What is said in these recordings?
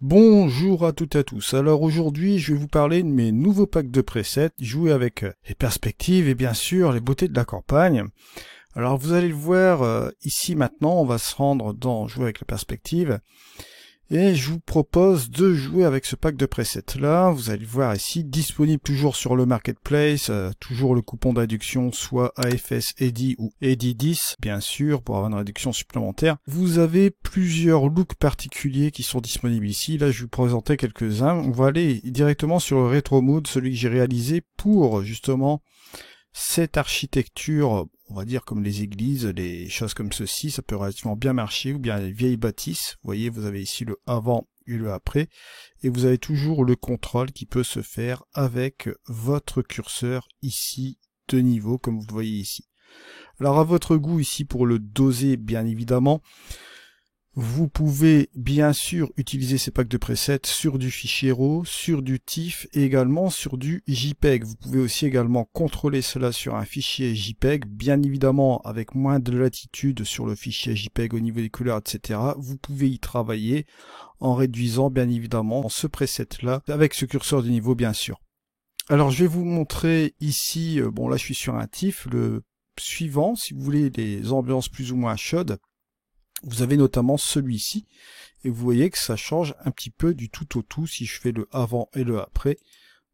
Bonjour à toutes et à tous. Alors aujourd'hui, je vais vous parler de mes nouveaux packs de presets, jouer avec les perspectives et bien sûr les beautés de la campagne. Alors vous allez le voir ici maintenant, on va se rendre dans jouer avec la perspective. Et je vous propose de jouer avec ce pack de presets là. Vous allez le voir ici, disponible toujours sur le marketplace, toujours le coupon d'adduction soit AFS Eddy ou Eddy 10 bien sûr pour avoir une réduction supplémentaire. Vous avez plusieurs looks particuliers qui sont disponibles ici. Là je vais vous présenter quelques-uns. On va aller directement sur le Retro Mode, celui que j'ai réalisé pour justement cette architecture, on va dire comme les églises, les choses comme ceci, ça peut relativement bien marcher, ou bien les vieilles bâtisses. Vous voyez, vous avez ici le avant et le après, et vous avez toujours le contrôle qui peut se faire avec votre curseur ici de niveau, comme vous le voyez ici. Alors à votre goût ici pour le doser, bien évidemment, vous pouvez bien sûr utiliser ces packs de presets sur du fichier RAW, sur du TIFF et également sur du JPEG. Vous pouvez aussi également contrôler cela sur un fichier JPEG, bien évidemment avec moins de latitude sur le fichier JPEG au niveau des couleurs, etc. Vous pouvez y travailler en réduisant bien évidemment ce preset là avec ce curseur de niveau bien sûr. Alors je vais vous montrer ici, bon là je suis sur un TIFF, le suivant si vous voulez des ambiances plus ou moins chaudes. Vous avez notamment celui-ci, et vous voyez que ça change un petit peu du tout au tout. Si je fais le avant et le après,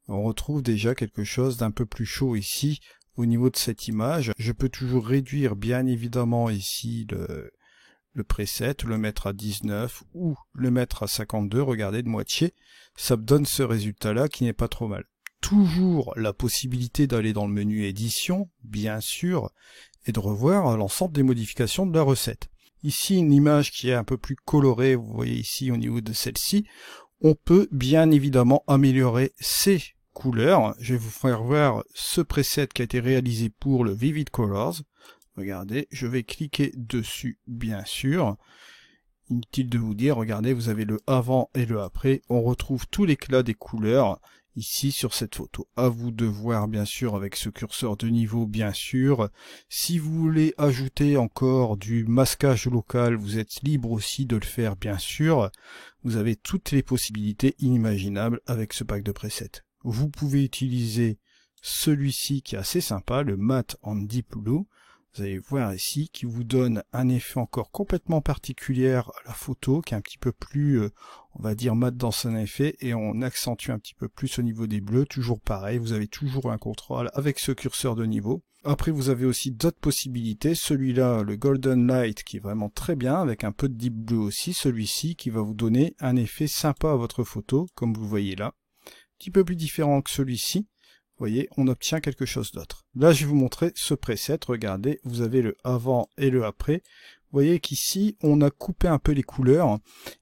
on retrouve déjà quelque chose d'un peu plus chaud ici, au niveau de cette image. Je peux toujours réduire bien évidemment ici le preset, le mettre à 19 ou le mettre à 52, regardez de moitié, ça me donne ce résultat-là qui n'est pas trop mal. Toujours la possibilité d'aller dans le menu édition, bien sûr, et de revoir l'ensemble des modifications de la recette. Ici, une image qui est un peu plus colorée, vous voyez ici au niveau de celle-ci. On peut bien évidemment améliorer ces couleurs. Je vais vous faire voir ce preset qui a été réalisé pour le Vivid Colors. Regardez, je vais cliquer dessus, bien sûr. Inutile de vous dire, regardez, vous avez le avant et le après. On retrouve tout l'éclat des couleurs ici sur cette photo. À vous de voir bien sûr avec ce curseur de niveau bien sûr. Si vous voulez ajouter encore du masquage local, vous êtes libre aussi de le faire bien sûr. Vous avez toutes les possibilités inimaginables avec ce pack de presets. Vous pouvez utiliser celui-ci qui est assez sympa, le Matte en Deep Blue. Vous allez voir ici qui vous donne un effet encore complètement particulier à la photo, qui est un petit peu plus, on va dire, mat dans son effet, et on accentue un petit peu plus au niveau des bleus. Toujours pareil, vous avez toujours un contrôle avec ce curseur de niveau. Après, vous avez aussi d'autres possibilités. Celui-là, le Golden Light, qui est vraiment très bien, avec un peu de Deep Blue aussi. Celui-ci qui va vous donner un effet sympa à votre photo, comme vous voyez là. Un petit peu plus différent que celui-ci. Vous voyez, on obtient quelque chose d'autre. Là, je vais vous montrer ce preset. Regardez, vous avez le avant et le après. Vous voyez qu'ici, on a coupé un peu les couleurs.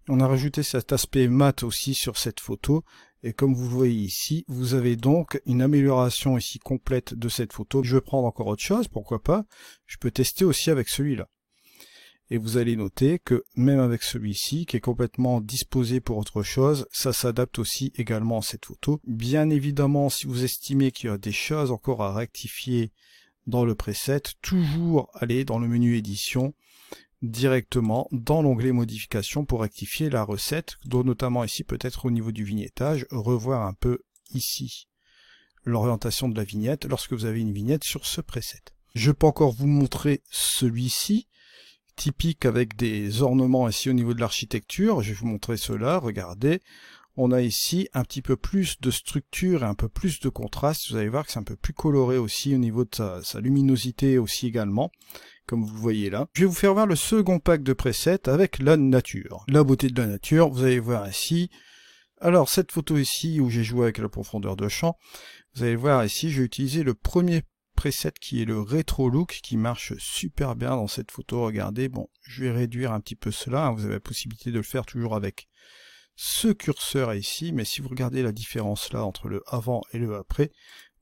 On a rajouté cet aspect mat aussi sur cette photo. Et comme vous le voyez ici, vous avez donc une amélioration ici complète de cette photo. Je vais prendre encore autre chose, pourquoi pas. Je peux tester aussi avec celui-là. Et vous allez noter que même avec celui-ci, qui est complètement disposé pour autre chose, ça s'adapte aussi également à cette photo. Bien évidemment, si vous estimez qu'il y a des choses encore à rectifier dans le preset, toujours aller dans le menu édition, directement dans l'onglet modification pour rectifier la recette, dont notamment ici peut-être au niveau du vignettage, revoir un peu ici l'orientation de la vignette lorsque vous avez une vignette sur ce preset. Je peux encore vous montrer celui-ci, typique avec des ornements ici au niveau de l'architecture. Je vais vous montrer cela, regardez. On a ici un petit peu plus de structure et un peu plus de contraste. Vous allez voir que c'est un peu plus coloré aussi au niveau de sa luminosité aussi également, comme vous le voyez là. Je vais vous faire voir le second pack de presets avec la nature. La beauté de la nature, vous allez voir ici. Alors cette photo ici où j'ai joué avec la profondeur de champ, vous allez voir ici, j'ai utilisé le premier preset qui est le Retro Look qui marche super bien dans cette photo. Regardez, bon, je vais réduire un petit peu cela, hein. Vous avez la possibilité de le faire toujours avec ce curseur ici, mais si vous regardez la différence là entre le avant et le après,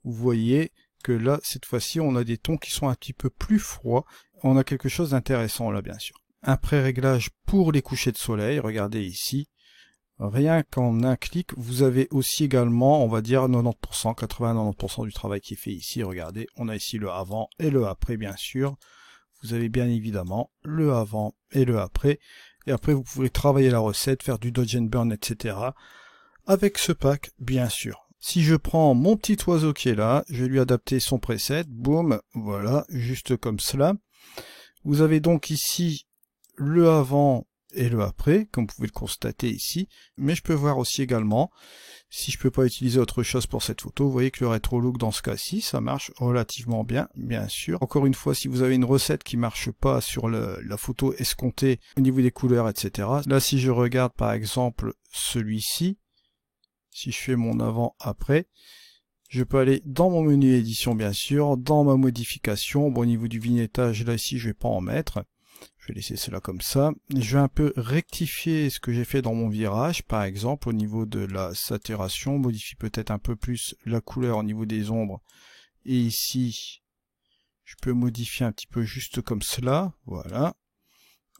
vous voyez que là, cette fois-ci, on a des tons qui sont un petit peu plus froids. On a quelque chose d'intéressant là, bien sûr. Un pré-réglage pour les couchers de soleil, regardez ici. Rien qu'en un clic, vous avez aussi également, on va dire 90%, 80-90% du travail qui est fait ici. Regardez, on a ici le avant et le après, bien sûr. Vous avez bien évidemment le avant et le après. Et après, vous pouvez travailler la recette, faire du dodge and burn, etc. avec ce pack, bien sûr. Si je prends mon petit oiseau qui est là, je vais lui adapter son preset, boum, voilà, juste comme cela. Vous avez donc ici le avant et le après, comme vous pouvez le constater ici, mais je peux voir aussi également, si je peux pas utiliser autre chose pour cette photo, vous voyez que le rétro look dans ce cas-ci, ça marche relativement bien, bien sûr. Encore une fois, si vous avez une recette qui marche pas sur la photo escomptée au niveau des couleurs, etc. Là, si je regarde par exemple celui-ci, si je fais mon avant-après, je peux aller dans mon menu édition, bien sûr, dans ma modification. Bon, au niveau du vignettage, là, ici, je vais pas en mettre. Je vais laisser cela comme ça. Je vais un peu rectifier ce que j'ai fait dans mon virage, par exemple, au niveau de la saturation. Modifie peut-être un peu plus la couleur au niveau des ombres. Et ici, je peux modifier un petit peu juste comme cela. Voilà.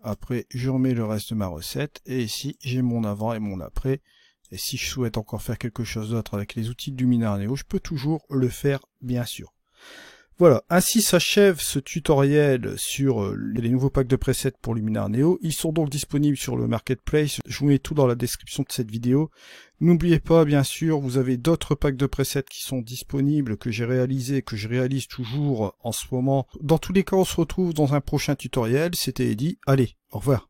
Après, je remets le reste de ma recette. Et ici, j'ai mon avant et mon après. Et si je souhaite encore faire quelque chose d'autre avec les outils de Luminar Neo, je peux toujours le faire, bien sûr. Voilà, ainsi s'achève ce tutoriel sur les nouveaux packs de presets pour Luminar Neo. Ils sont donc disponibles sur le Marketplace. Je vous mets tout dans la description de cette vidéo. N'oubliez pas, bien sûr, vous avez d'autres packs de presets qui sont disponibles, que j'ai réalisés, que je réalise toujours en ce moment. Dans tous les cas, on se retrouve dans un prochain tutoriel. C'était Eddy. Allez, au revoir.